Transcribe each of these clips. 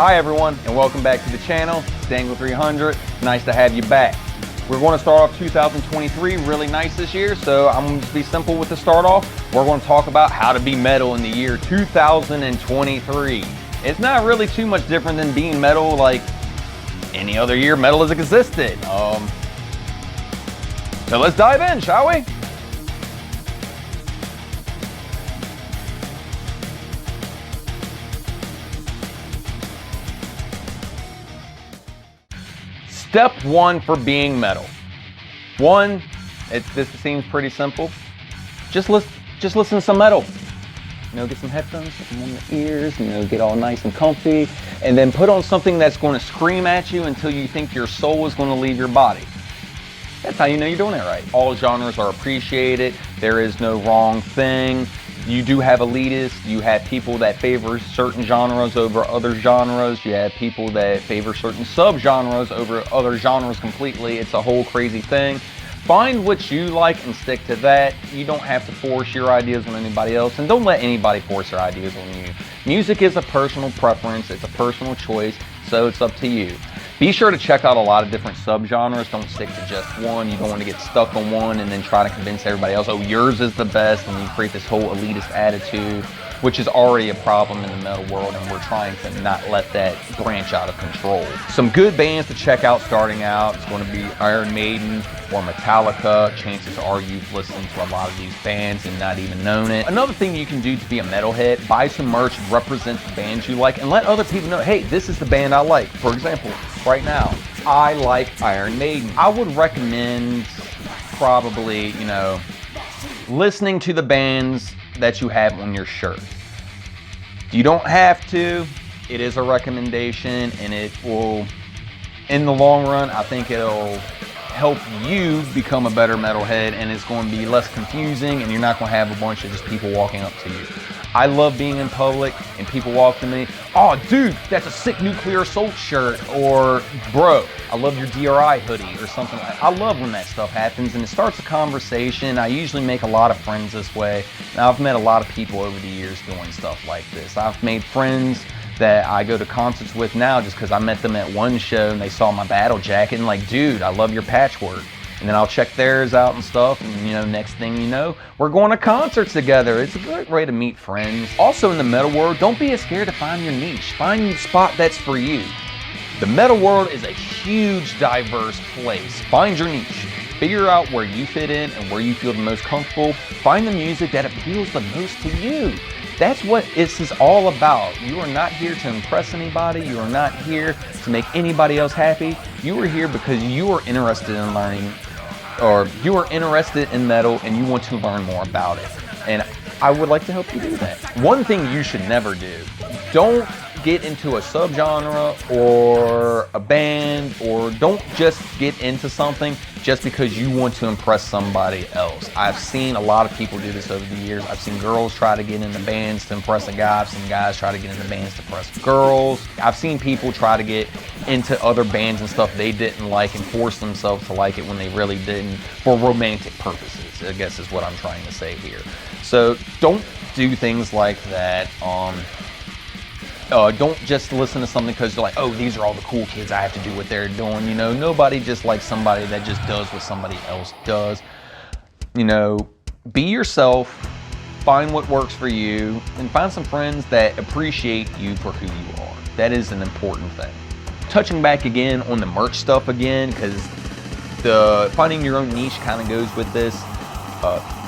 Hi everyone, and welcome back to the channel. It's Dangle300. Nice to have you back. We're going to start off 2023 really nice this year, so I'm going to be simple with the start off. We're going to talk about how to be metal in the year 2023. It's not really too much different than being metal like any other year metal has existed. So let's dive in, shall we? Step one for being metal. One, this seems pretty simple. Just listen to some metal. You know, get some headphones, put them on the ears, you know, get all nice and comfy, and then put on something that's going to scream at you until you think your soul is going to leave your body. That's how you know you're doing it right. All genres are appreciated. There is no wrong thing. You do have elitists. You have people that favor certain genres over other genres. You have people that favor certain subgenres over other genres completely. It's a whole crazy thing. Find what you like and stick to that. You don't have to force your ideas on anybody else, and don't let anybody force their ideas on you. Music is a personal preference. It's a personal choice, so it's up to you. Be sure to check out a lot of different subgenres. Don't stick to just one. You don't want to get stuck on one and then try to convince everybody else, oh, yours is the best, and you create this whole elitist attitude, which is already a problem in the metal world, and we're trying to not let that branch out of control. Some good bands to check out starting out, it's going to be Iron Maiden or Metallica. Chances are you've listened to a lot of these bands and not even known it. Another thing you can do to be a metalhead, buy some merch, represent the bands you like, and let other people know, hey, this is the band I like. For example, right now, I like Iron Maiden. I would recommend probably, you know, listening to the bands that you have on your shirt. You don't have to. It is a recommendation, and it will, in the long run, I think it'll help you become a better metalhead, and it's going to be less confusing, and you're not going to have a bunch of just people walking up to you. I love being in public and people walk to me, oh dude, that's a sick Nuclear Assault shirt, or bro, I love your DRI hoodie, or something like that. I love when that stuff happens, and it starts a conversation. I usually make a lot of friends this way. Now, I've met a lot of people over the years doing stuff like this. I've made friends that I go to concerts with now just because I met them at one show and they saw my battle jacket and like, dude, I love your patchwork. And then I'll check theirs out and stuff, and you know, next thing you know, we're going to concerts together. It's a great way to meet friends. Also in the metal world, don't be scared to find your niche. Find your spot that's for you. The metal world is a huge, diverse place. Find your niche. Figure out where you fit in and where you feel the most comfortable. Find the music that appeals the most to you. That's what this is all about. You are not here to impress anybody. You are not here to make anybody else happy. You are here because you are interested in learning, or you are interested in metal and you want to learn more about it. And I would like to help you do that. One thing you should never do, don't get into a subgenre or a band, or don't just get into something just because you want to impress somebody else. I've seen a lot of people do this over the years. I've seen girls try to get into bands to impress a guy. I've seen guys try to get into bands to impress girls. I've seen people try to get into other bands and stuff they didn't like and force themselves to like it when they really didn't, for romantic purposes, I guess is what I'm trying to say here. So don't do things like that. Don't just listen to something because you're like, oh, these are all the cool kids, I have to do what they're doing. You know, nobody just likes somebody that just does what somebody else does. You know, be yourself, find what works for you, and find some friends that appreciate you for who you are. That is an important thing. Touching back again on the merch stuff again, because the finding your own niche kind of goes with this.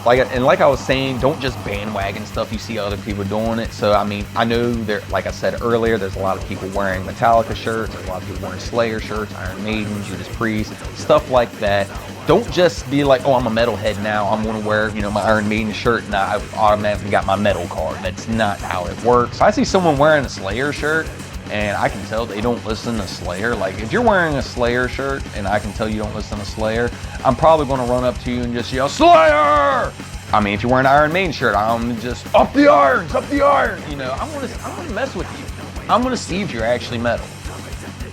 Like I was saying, don't just bandwagon stuff. You see other people doing it. So, I mean, I know there, like I said earlier, there's a lot of people wearing Metallica shirts. There's a lot of people wearing Slayer shirts, Iron Maiden, Judas Priest, stuff like that. Don't just be like, oh, I'm a metalhead now, I'm going to wear, you know, my Iron Maiden shirt and I've automatically got my metal card. That's not how it works. I see someone wearing a Slayer shirt and I can tell they don't listen to Slayer. Like, if you're wearing a Slayer shirt and I can tell you don't listen to Slayer, I'm probably going to run up to you and just yell, Slayer! I mean, if you're wearing an Iron Maiden shirt, I'm just, up the irons, up the iron! You know, I'm gonna mess with you. I'm gonna see if you're actually metal.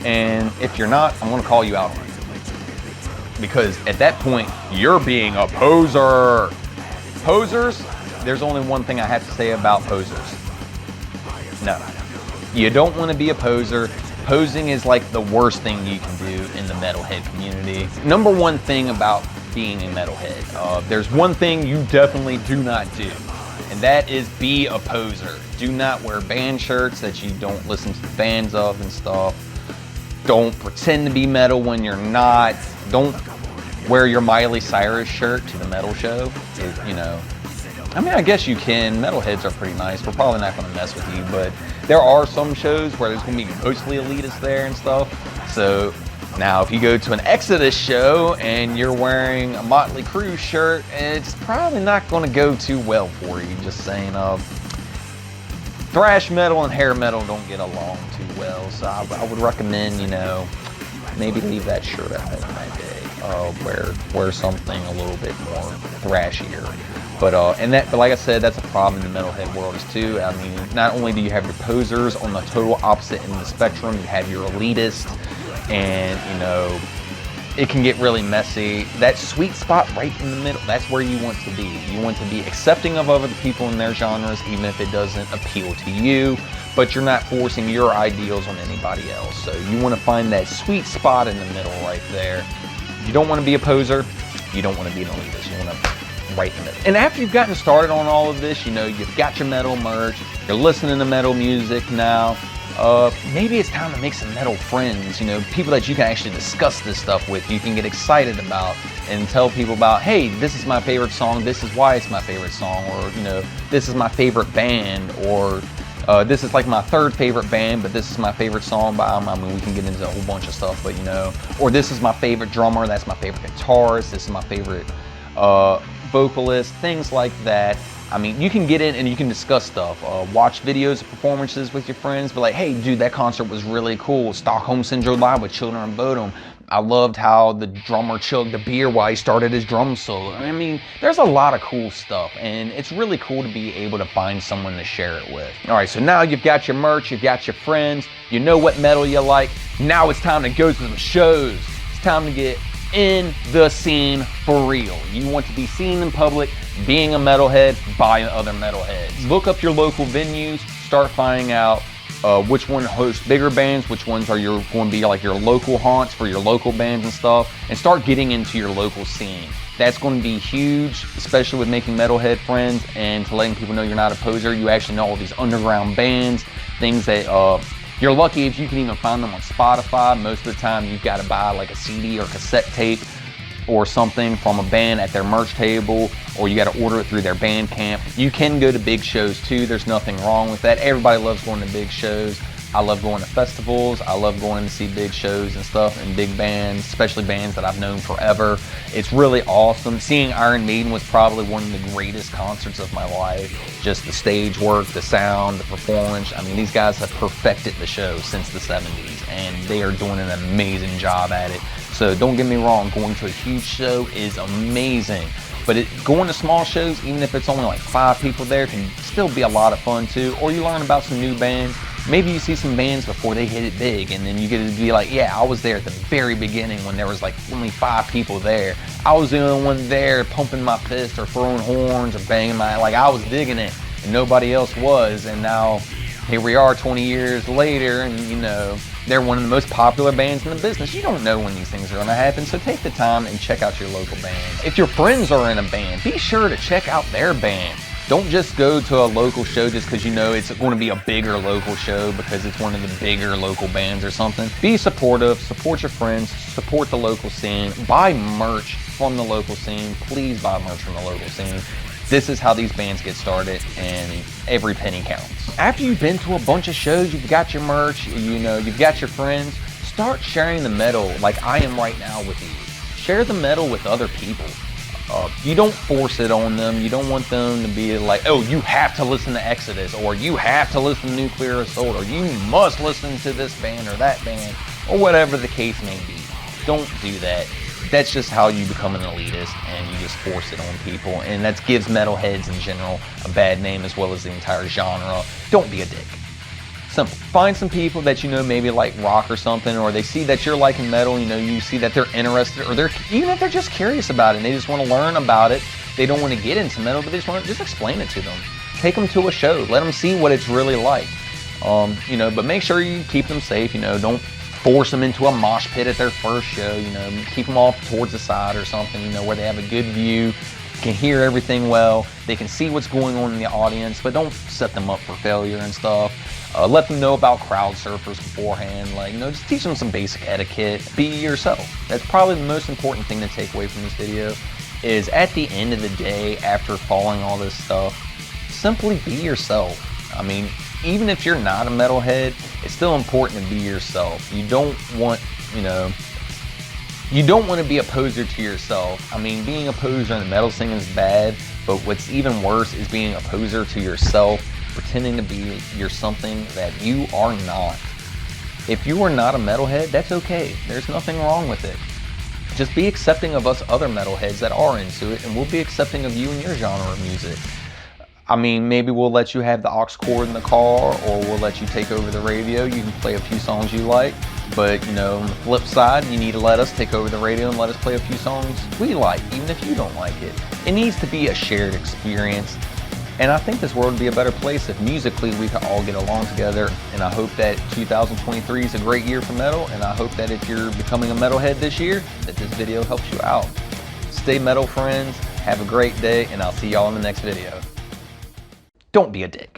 And if you're not, I'm gonna call you out on it. Because at that point, you're being a poser. Posers, there's only one thing I have to say about posers. No. You don't want to be a poser. Posing is like the worst thing you can do in the metalhead community. Number one thing about being a metalhead, there's one thing you definitely do not do, and that is be a poser. Do not wear band shirts that you don't listen to the bands of and stuff. Don't pretend to be metal when you're not. Don't wear your Miley Cyrus shirt to the metal show. You know, I mean, I guess you can. Metalheads are pretty nice. We're probably not going to mess with you, but there are some shows where there's going to be mostly elitists there and stuff. So now, if you go to an Exodus show and you're wearing a Motley Crue shirt, it's probably not going to go too well for you. Just saying. Thrash metal and hair metal don't get along too well, so I would recommend, you know, maybe leave that shirt at home that day. Wear something a little bit more thrashier. But like I said, that's a problem in the metalhead world too. I mean, not only do you have your posers on the total opposite end of the spectrum, you have your elitist, and you know, it can get really messy. That sweet spot right in the middle, that's where you want to be. You want to be accepting of other people in their genres, even if it doesn't appeal to you, but you're not forcing your ideals on anybody else. So you want to find that sweet spot in the middle right there. You don't want to be a poser. You don't want to be an elitist. You want to right in the middle. And after you've gotten started on all of this, you know, you've got your metal merch, you're listening to metal music now. Maybe it's time to make some metal friends, you know, people that you can actually discuss this stuff with, you can get excited about and tell people about, hey, this is my favorite song, this is why it's my favorite song, or, you know, this is my favorite band, or this is like my third favorite band, but this is my favorite song by them. I mean, we can get into a whole bunch of stuff, but you know, or this is my favorite drummer, that's my favorite guitarist, this is my favorite vocalist, things like that. I mean, you can get in and you can discuss stuff. Watch videos of performances with your friends. Be like, hey, dude, that concert was really cool. Stockholm Syndrome Live with Children of Bodom. I loved how the drummer chugged the beer while he started his drum solo. I mean, there's a lot of cool stuff, and it's really cool to be able to find someone to share it with. All right, so now you've got your merch, you've got your friends, you know what metal you like. Now it's time to go to the shows. It's time to get in the scene for real. You want to be seen in public, being a metalhead by other metalheads. Look up your local venues, start finding out which one hosts bigger bands, which ones are going to be like your local haunts for your local bands and stuff, and start getting into your local scene. That's going to be huge, especially with making metalhead friends and to letting people know you're not a poser. You actually know all these underground bands, things that you're lucky if you can even find them on Spotify. Most of the time you've got to buy like a CD or cassette tape or something from a band at their merch table, or you got to order it through their Bandcamp. You can go to big shows too. There's nothing wrong with that. Everybody loves going to big shows. I love going to festivals. I love going to see big shows and stuff and big bands, especially bands that I've known forever. It's really awesome. Seeing Iron Maiden was probably one of the greatest concerts of my life. Just the stage work, the sound, the performance. I mean, these guys have perfected the show since the 70s, and they are doing an amazing job at it. So don't get me wrong, going to a huge show is amazing. But going to small shows, even if it's only like 5 people there, can still be a lot of fun too. Or you learn about some new bands. Maybe you see some bands before they hit it big, and then you get to be like, yeah, I was there at the very beginning when there was like only 5 people there. I was the only one there pumping my fist or throwing horns or banging like I was digging it and nobody else was. And now here we are 20 years later, and you know, they're one of the most popular bands in the business. You don't know when these things are going to happen, so take the time and check out your local band. If your friends are in a band, be sure to check out their band. Don't just go to a local show just because you know it's going to be a bigger local show because it's one of the bigger local bands or something. Be supportive, support your friends, support the local scene, buy merch from the local scene. Please buy merch from the local scene. This is how these bands get started, and every penny counts. After you've been to a bunch of shows, you've got your merch, you know, you've got your friends, start sharing the metal like I am right now with you. Share the metal with other people. You don't force it on them. You don't want them to be like, oh, you have to listen to Exodus, or you have to listen to Nuclear Assault, or you must listen to this band or that band, or whatever the case may be. Don't do that. That's just how you become an elitist, and you just force it on people, and that gives metalheads in general a bad name as well as the entire genre. Don't be a dick. Simple. Find some people that you know maybe like rock or something, or they see that you're liking metal, you know, you see that they're interested, or even if they're just curious about it and they just want to learn about it. They don't want to get into metal, but they just want to explain it to them. Take them to a show. Let them see what it's really like. You know, but make sure you keep them safe. You know, don't force them into a mosh pit at their first show. You know, keep them off towards the side or something, you know, where they have a good view, can hear everything well, they can see what's going on in the audience, but don't set them up for failure and stuff. Let them know about crowd surfers beforehand. Like, you know, just teach them some basic etiquette. Be yourself. That's probably the most important thing to take away from this video, is at the end of the day, after following all this stuff, simply be yourself. I mean, even if you're not a metalhead, it's still important to be yourself. You don't want, you know, you don't want to be a poser to yourself. I mean, being a poser in the metal scene is bad, but what's even worse is being a poser to yourself, pretending to be you're something that you are not. If you are not a metalhead, that's okay. There's nothing wrong with it. Just be accepting of us other metalheads that are into it, and we'll be accepting of you and your genre of music. I mean, maybe we'll let you have the aux cord in the car, or we'll let you take over the radio. You can play a few songs you like, but you know, on the flip side, you need to let us take over the radio and let us play a few songs we like, even if you don't like it. It needs to be a shared experience, and I think this world would be a better place if musically we could all get along together. And I hope that 2023 is a great year for metal, and I hope that if you're becoming a metalhead this year, that this video helps you out. Stay metal, friends. Have a great day, and I'll see y'all in the next video. Don't be a dick.